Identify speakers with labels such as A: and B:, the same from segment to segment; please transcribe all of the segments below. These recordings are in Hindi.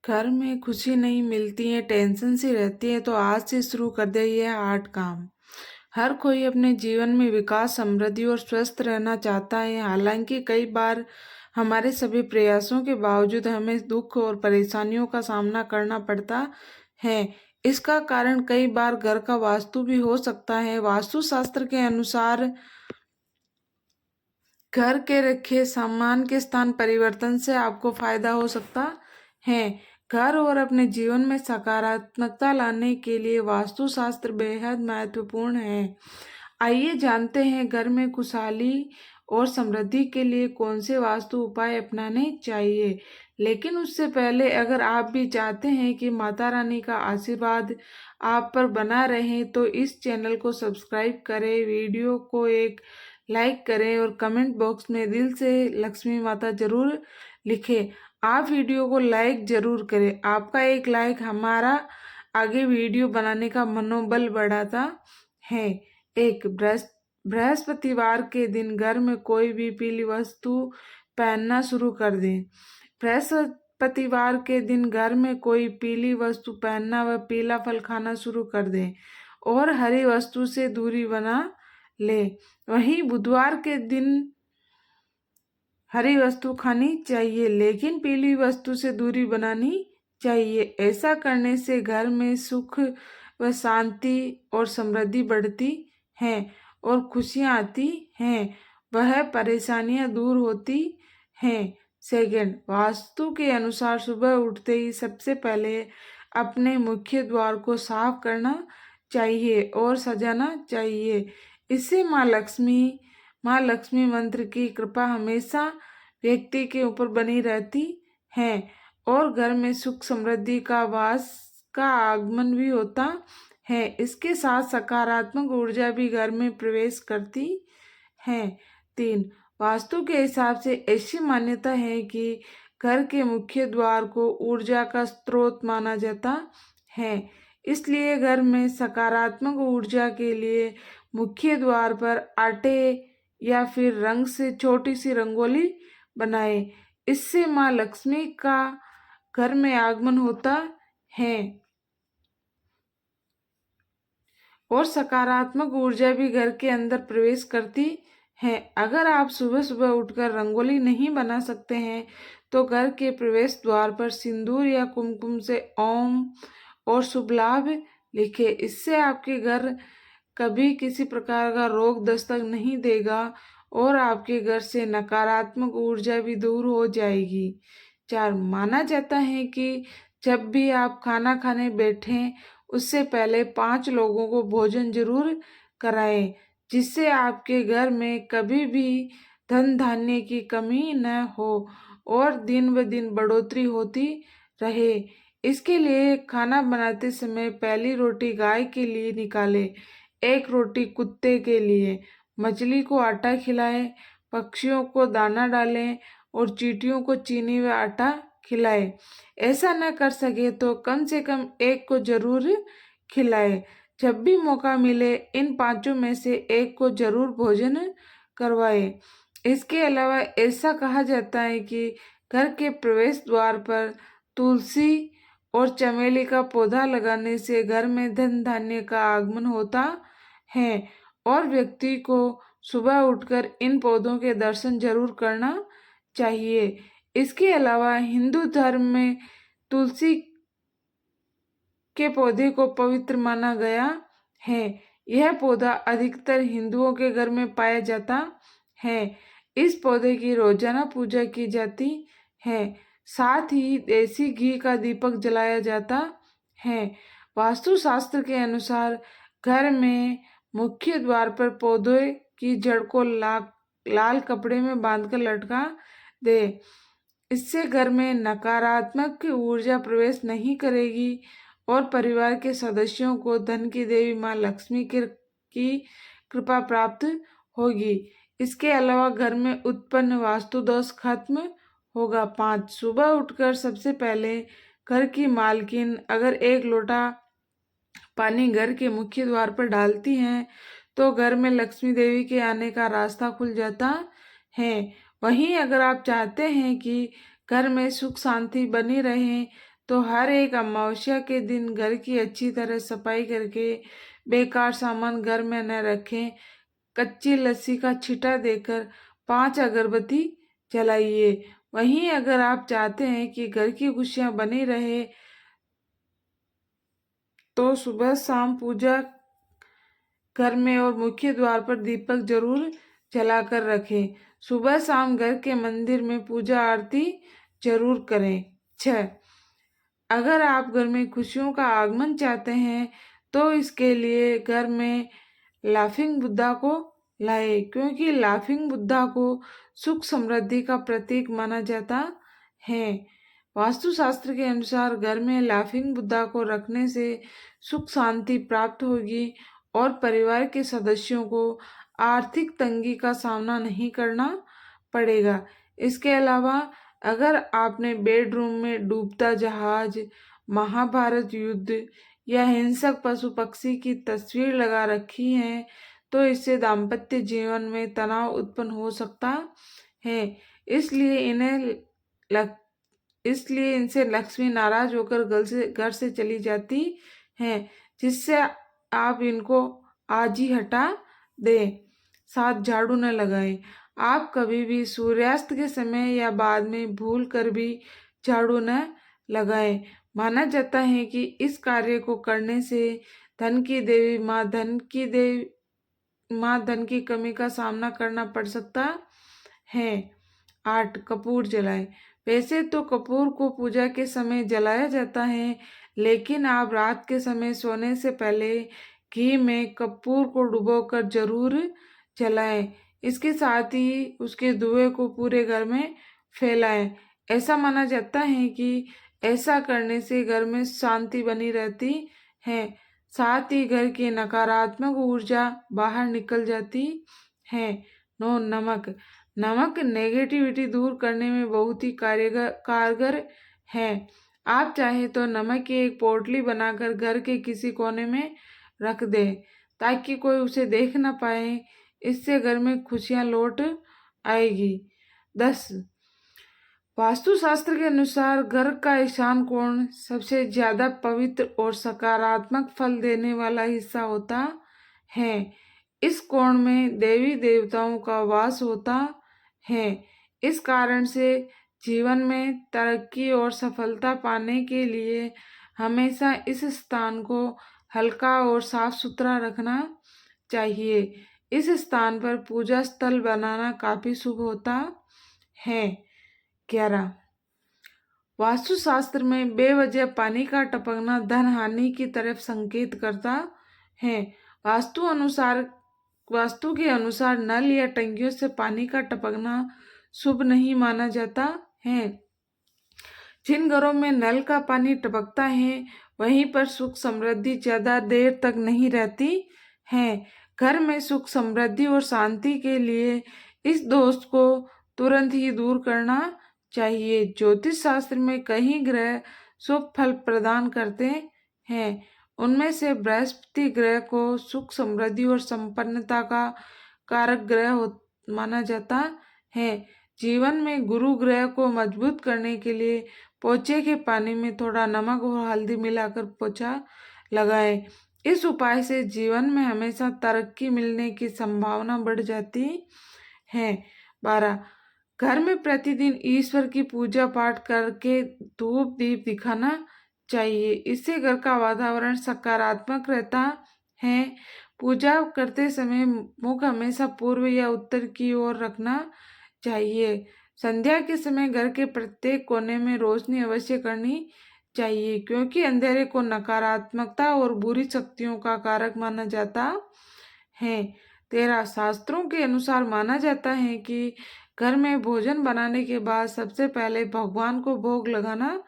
A: घर में खुशी नहीं मिलती है, टेंशन सी रहती है, तो आज से शुरू कर दे ये 8 काम। हर कोई अपने जीवन में विकास, समृद्धि और स्वस्थ रहना चाहता है। हालांकि कई बार हमारे सभी प्रयासों के बावजूद हमें दुख और परेशानियों का सामना करना पड़ता है। इसका कारण कई बार घर का वास्तु भी हो सकता है। वास्तु शास्त्र के अनुसार घर के रखे सामान के स्थान परिवर्तन से आपको फायदा हो सकता है। घर और अपने जीवन में सकारात्मकता लाने के लिए वास्तुशास्त्र बेहद महत्वपूर्ण है। आइए जानते हैं घर में खुशहाली और समृद्धि के लिए कौन से वास्तु उपाय अपनाने चाहिए। लेकिन उससे पहले अगर आप भी चाहते हैं कि माता रानी का आशीर्वाद आप पर बना रहे तो इस चैनल को सब्सक्राइब करें, वीडियो को एक लाइक करें और कमेंट बॉक्स में दिल से लक्ष्मी माता जरूर लिखें। आप वीडियो को लाइक जरूर करें। आपका एक लाइक हमारा आगे वीडियो बनाने का मनोबल बढ़ाता है। एक बृहस्पतिवार के दिन घर में कोई भी पीली वस्तु पहनना शुरू कर दें। बृहस्पतिवार के दिन घर में कोई पीली वस्तु पहनना व पीला फल खाना शुरू कर दें और हरी वस्तु से दूरी बना ले। वहीं बुधवार के दिन हरी वस्तु खानी चाहिए, लेकिन पीली वस्तु से दूरी बनानी चाहिए। ऐसा करने से घर में सुख व शांति और समृद्धि बढ़ती है और खुशियां आती हैं। वह परेशानियां दूर होती हैं। सेकंड, वास्तु के अनुसार सुबह उठते ही सबसे पहले अपने मुख्य द्वार को साफ करना चाहिए और सजाना चाहिए। इससे माँ लक्ष्मी मंत्र की कृपा हमेशा व्यक्ति के ऊपर बनी रहती है और घर में सुख समृद्धि का आगमन भी होता है। इसके साथ सकारात्मक ऊर्जा भी घर में प्रवेश करती है। 3, वास्तु के हिसाब से ऐसी मान्यता है कि घर के मुख्य द्वार को ऊर्जा का स्रोत माना जाता है। इसलिए घर में सकारात्मक ऊर्जा के लिए मुख्य द्वार पर आटे या फिर रंग से छोटी सी रंगोली बनाए। इससे माँ लक्ष्मी का घर में आगमन होता है और सकारात्मक ऊर्जा भी घर के अंदर प्रवेश करती है। अगर आप सुबह सुबह उठकर रंगोली नहीं बना सकते हैं तो घर के प्रवेश द्वार पर सिंदूर या कुमकुम से ओम और शुभ लाभ लिखे। इससे आपके घर कभी किसी प्रकार का रोग दस्तक नहीं देगा और आपके घर से नकारात्मक ऊर्जा भी दूर हो जाएगी। 4, माना जाता है कि जब भी आप खाना खाने बैठें उससे पहले 5 लोगों को भोजन जरूर कराएं, जिससे आपके घर में कभी भी धन धान्य की कमी न हो और दिन ब दिन बढ़ोतरी होती रहे। इसके लिए खाना बनाते समय पहली रोटी गाय के लिए निकालें, 1 रोटी कुत्ते के लिए, मछली को आटा खिलाएं, पक्षियों को दाना डालें और चींटियों को चीनी व आटा खिलाएं। ऐसा न कर सके तो कम से कम 1 को जरूर खिलाएं। जब भी मौका मिले इन 5 में से 1 को जरूर भोजन करवाएं। इसके अलावा ऐसा कहा जाता है कि घर के प्रवेश द्वार पर तुलसी और चमेली का पौधा लगाने से घर में धन धान्य का आगमन होता है और व्यक्ति को सुबह उठकर इन पौधों के दर्शन जरूर करना चाहिए। इसके अलावा हिंदू धर्म में तुलसी के पौधे को पवित्र माना गया है। यह पौधा अधिकतर हिंदुओं के घर में पाया जाता है। इस पौधे की रोजाना पूजा की जाती है। साथ ही देसी घी का दीपक जलाया जाता है। वास्तुशास्त्र के अनुसार घर में मुख्य द्वार पर पौधे की जड़ को लाल कपड़े में बांधकर लटका दे। इससे घर में नकारात्मक ऊर्जा प्रवेश नहीं करेगी और परिवार के सदस्यों को धन की देवी माँ लक्ष्मी की कृपा प्राप्त होगी। इसके अलावा घर में उत्पन्न वास्तु दोष खत्म होगा। 5, सुबह उठकर सबसे पहले घर की मालकिन अगर 1 लोटा पानी घर के मुख्य द्वार पर डालती हैं तो घर में लक्ष्मी देवी के आने का रास्ता खुल जाता है। वहीं अगर आप चाहते हैं कि घर में सुख शांति बनी रहे तो हर एक अमावस्या के दिन घर की अच्छी तरह सफाई करके बेकार सामान घर में न रखें। कच्ची लस्सी का छिटा देकर 5 अगरबत्ती जलाइए। वहीं अगर आप चाहते हैं कि घर की खुशियां बनी रहे तो सुबह शाम पूजा घर में और मुख्य द्वार पर दीपक जरूर जलाकर रखें। सुबह शाम घर के मंदिर में पूजा आरती जरूर करें। 6. अगर आप घर में खुशियों का आगमन चाहते हैं तो इसके लिए घर में लाफिंग बुद्धा को लाए, क्योंकि लाफिंग बुद्धा को सुख समृद्धि का प्रतीक माना जाता है। वास्तुशास्त्र के अनुसार घर में लाफिंग बुद्धा को रखने से सुख शांति प्राप्त होगी और परिवार के सदस्यों को आर्थिक तंगी का सामना नहीं करना पड़ेगा। इसके अलावा अगर आपने बेडरूम में डूबता जहाज, महाभारत युद्ध या हिंसक पशु पक्षी की तस्वीर लगा रखी है तो इससे दाम्पत्य जीवन में तनाव उत्पन्न हो सकता है। इसलिए इनसे लक्ष्मी नाराज होकर घर से चली जाती है, जिससे आप इनको आज ही हटा दें। 7. झाड़ू न लगाएं। आप कभी भी सूर्यास्त के समय या बाद में भूल कर भी झाड़ू न लगाएं। माना जाता है कि इस कार्य को करने से धन की देवी माँ धन की कमी का सामना करना पड़ सकता है। 8. कपूर जलाएं। वैसे तो कपूर को पूजा के समय जलाया जाता है, लेकिन आप रात के समय सोने से पहले घी में कपूर को डुबोकर जरूर जलाएं। इसके साथ ही उसके धुएं को पूरे घर में फैलाएं। ऐसा माना जाता है कि ऐसा करने से घर में शांति बनी रहती है, साथ ही घर की नकारात्मक ऊर्जा बाहर निकल जाती है। 9. नमक नेगेटिविटी दूर करने में बहुत ही कारगर है। आप चाहे तो नमक की एक पोटली बनाकर घर के किसी कोने में रख दें ताकि कोई उसे देख ना पाए। इससे घर में खुशियां लौट आएगी। 10. वास्तुशास्त्र के अनुसार घर का ईशान कोण सबसे ज्यादा पवित्र और सकारात्मक फल देने वाला हिस्सा होता है। इस कोण में देवी देवताओं का वास होता है। इस कारण से जीवन में तरक्की और सफलता पाने के लिए हमेशा इस स्थान को हल्का और साफ सुथरा रखना चाहिए। इस स्थान पर पूजा स्थल बनाना काफी शुभ होता है। 11. वास्तुशास्त्र में बेवजह पानी का टपकना धन हानि की तरफ संकेत करता है। वास्तु के अनुसार नल या टंकियों से पानी का टपकना शुभ नहीं माना जाता है। जिन घरों में नल का पानी टपकता है वहीं पर सुख समृद्धि ज्यादा देर तक नहीं रहती है। घर में सुख समृद्धि और शांति के लिए इस दोष को तुरंत ही दूर करना चाहिए। ज्योतिष शास्त्र में कई ग्रह शुभ फल प्रदान करते हैं। उनमें से बृहस्पति ग्रह को सुख समृद्धि और संपन्नता का कारक ग्रह माना जाता है। जीवन में गुरु ग्रह को मजबूत करने के लिए पोछे के पानी में थोड़ा नमक और हल्दी मिलाकर पोछा लगाएं। इस उपाय से जीवन में हमेशा तरक्की मिलने की संभावना बढ़ जाती है। 12. घर में प्रतिदिन ईश्वर की पूजा पाठ करके धूप दीप दिखाना चाहिए। इससे घर का वातावरण सकारात्मक रहता है। पूजा करते समय मुख हमेशा पूर्व या उत्तर की ओर रखना चाहिए। संध्या के समय घर के प्रत्येक कोने में रोशनी अवश्य करनी चाहिए, क्योंकि अंधेरे को नकारात्मकता और बुरी शक्तियों का कारक माना जाता है। 13. शास्त्रों के अनुसार माना जाता है कि घर में भोजन बनाने के बाद सबसे पहले भगवान को भोग लगाना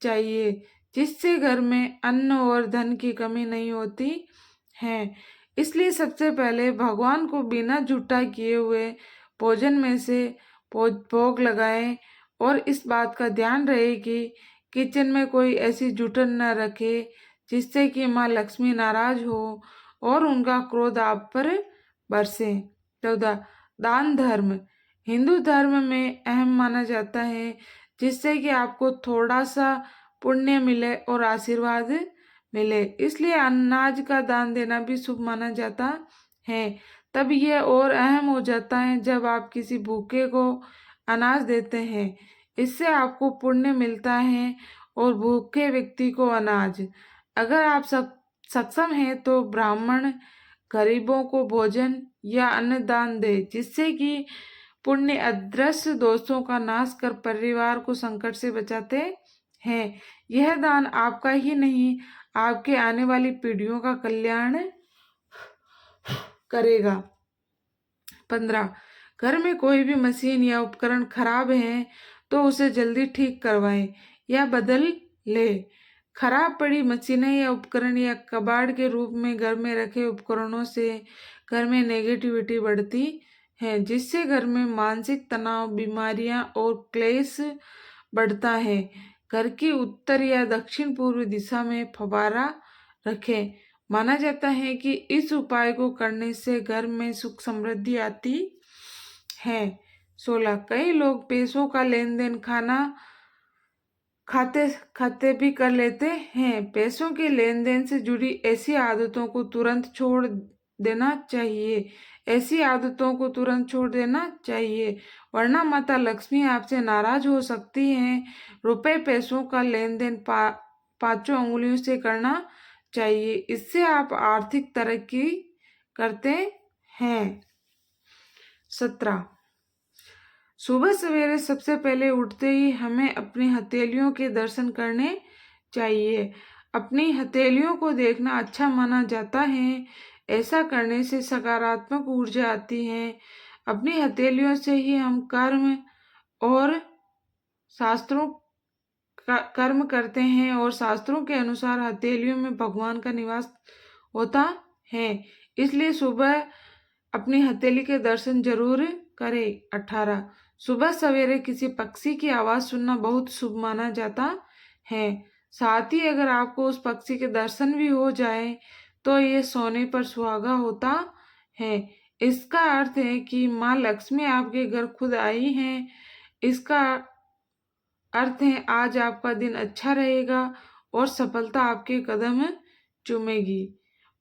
A: चाहिए, जिससे घर में अन्न और धन की कमी नहीं होती है। इसलिए सबसे पहले भगवान को बिना झूठा किए हुए भोजन में से भोग लगाएं और इस बात का ध्यान रहे कि किचन में कोई ऐसी जूठन न रखे जिससे कि माँ लक्ष्मी नाराज हो और उनका क्रोध आप पर बरसे। 14. दान धर्म हिंदू धर्म में अहम माना जाता है, जिससे कि आपको थोड़ा सा पुण्य मिले और आशीर्वाद मिले। इसलिए अनाज का दान देना भी शुभ माना जाता है। तब यह और अहम हो जाता है जब आप किसी भूखे को अनाज देते हैं। इससे आपको पुण्य मिलता है और भूखे व्यक्ति को अनाज। अगर आप सक्षम हैं तो ब्राह्मण गरीबों को भोजन या अन्न दान दे, जिससे कि पुण्य अदृश्य दोषों का नाश कर परिवार को संकट से बचाते हैं। यह दान आपका ही नहीं, आपके आने वाली पीढ़ियों का कल्याण करेगा। 15, घर में कोई भी मशीन या उपकरण खराब है तो उसे जल्दी ठीक करवाएं या बदल ले। खराब पड़ी मशीनें या उपकरण या कबाड़ के रूप में घर में रखे उपकरणों से घर में नेगेटिविटी बढ़ती है, जिससे घर में मानसिक तनाव, बीमारियां और क्लेश बढ़ता है। घर की उत्तर या दक्षिण पूर्व दिशा में फव्वारा रखें। माना जाता है कि इस उपाय को करने से घर में सुख समृद्धि आती है। 16, कई लोग पैसों का लेन देन खाते खाते भी कर लेते हैं। पैसों के लेन देन से जुड़ी ऐसी आदतों को तुरंत छोड़ देना चाहिए। वरना माता लक्ष्मी आपसे नाराज हो सकती हैं। रुपए पैसों का लेन देन पांचों उंगलियों से करना चाहिए। इससे आप आर्थिक तरक्की करते हैं। 17, सुबह सवेरे सबसे पहले उठते ही हमें अपनी हथेलियों के दर्शन करने चाहिए। अपनी हथेलियों को देखना अच्छा माना जाता है। ऐसा करने से सकारात्मक ऊर्जा आती है। अपनी हथेलियों से ही हम कर्म करते हैं और शास्त्रों के अनुसार हथेलियों में भगवान का निवास होता है। इसलिए सुबह अपनी हथेली के दर्शन जरूर करें। 18, सुबह सवेरे किसी पक्षी की आवाज सुनना बहुत शुभ माना जाता है। साथ ही अगर आपको उस पक्षी के दर्शन भी हो जाए तो ये सोने पर सुहागा होता है। इसका अर्थ है कि माँ लक्ष्मी आपके घर खुद आई हैं। इसका अर्थ है आज आपका दिन अच्छा रहेगा और सफलता आपके कदम चूमेगी।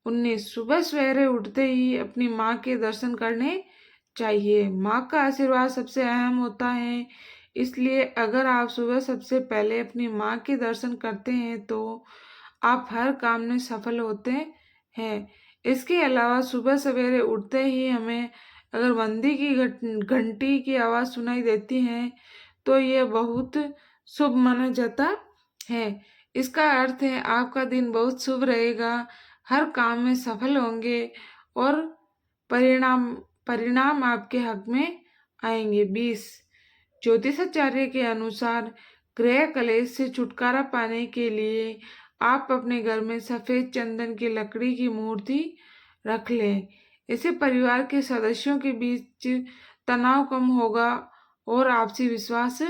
A: 19, सुबह सवेरे उठते ही अपनी माँ के दर्शन करने चाहिए। माँ का आशीर्वाद सबसे अहम होता है। इसलिए अगर आप सुबह सबसे पहले अपनी माँ के दर्शन करते हैं तो आप हर काम में सफल होते हैं। इसके अलावा सुबह सवेरे उठते ही हमें अगर मंदिर की घंटी की आवाज़ सुनाई देती है तो यह बहुत शुभ माना जाता है। इसका अर्थ है आपका दिन बहुत शुभ रहेगा, हर काम में सफल होंगे और परिणाम आपके हक में आएंगे। 20, ज्योतिषाचार्य के अनुसार ग्रह कलेश से छुटकारा पाने के लिए आप अपने घर में सफेद चंदन की लकड़ी की मूर्ति रख लें। इससे परिवार के सदस्यों के बीच तनाव कम होगा और आपसी विश्वास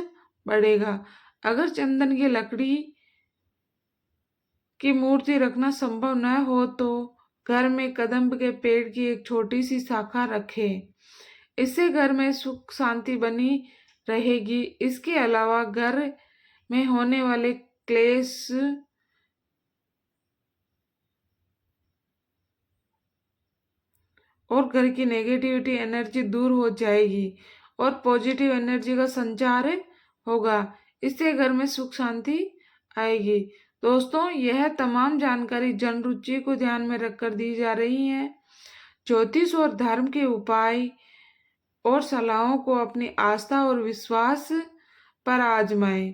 A: बढ़ेगा। अगर चंदन की लकड़ी की मूर्ति रखना संभव न हो तो घर में कदम्ब के पेड़ की एक छोटी सी शाखा रखें। इससे घर में सुख शांति बनी रहेगी। इसके अलावा घर में होने वाले क्लेश और घर की नेगेटिविटी एनर्जी दूर हो जाएगी और पॉजिटिव एनर्जी का संचार होगा। इससे घर में सुख शांति आएगी। दोस्तों, यह तमाम जानकारी जन रुचि को ध्यान में रखकर दी जा रही है। ज्योतिष और धर्म के उपाय और सलाहों को अपनी आस्था और विश्वास पर आजमाएं।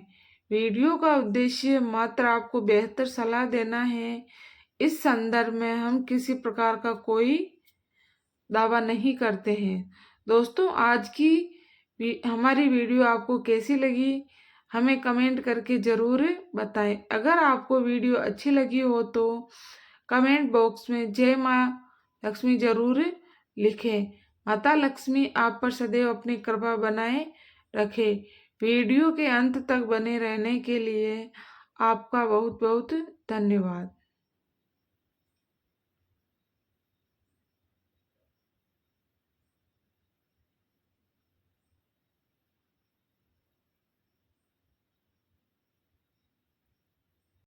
A: वीडियो का उद्देश्य मात्र आपको बेहतर सलाह देना है। इस संदर्भ में हम किसी प्रकार का कोई दावा नहीं करते हैं। दोस्तों, आज की हमारी वीडियो आपको कैसी लगी हमें कमेंट करके ज़रूर बताएं। अगर आपको वीडियो अच्छी लगी हो तो कमेंट बॉक्स में जय माँ लक्ष्मी ज़रूर लिखें। माता लक्ष्मी आप पर सदैव अपनी कृपा बनाए रखे। वीडियो के अंत तक बने रहने के लिए आपका बहुत बहुत धन्यवाद।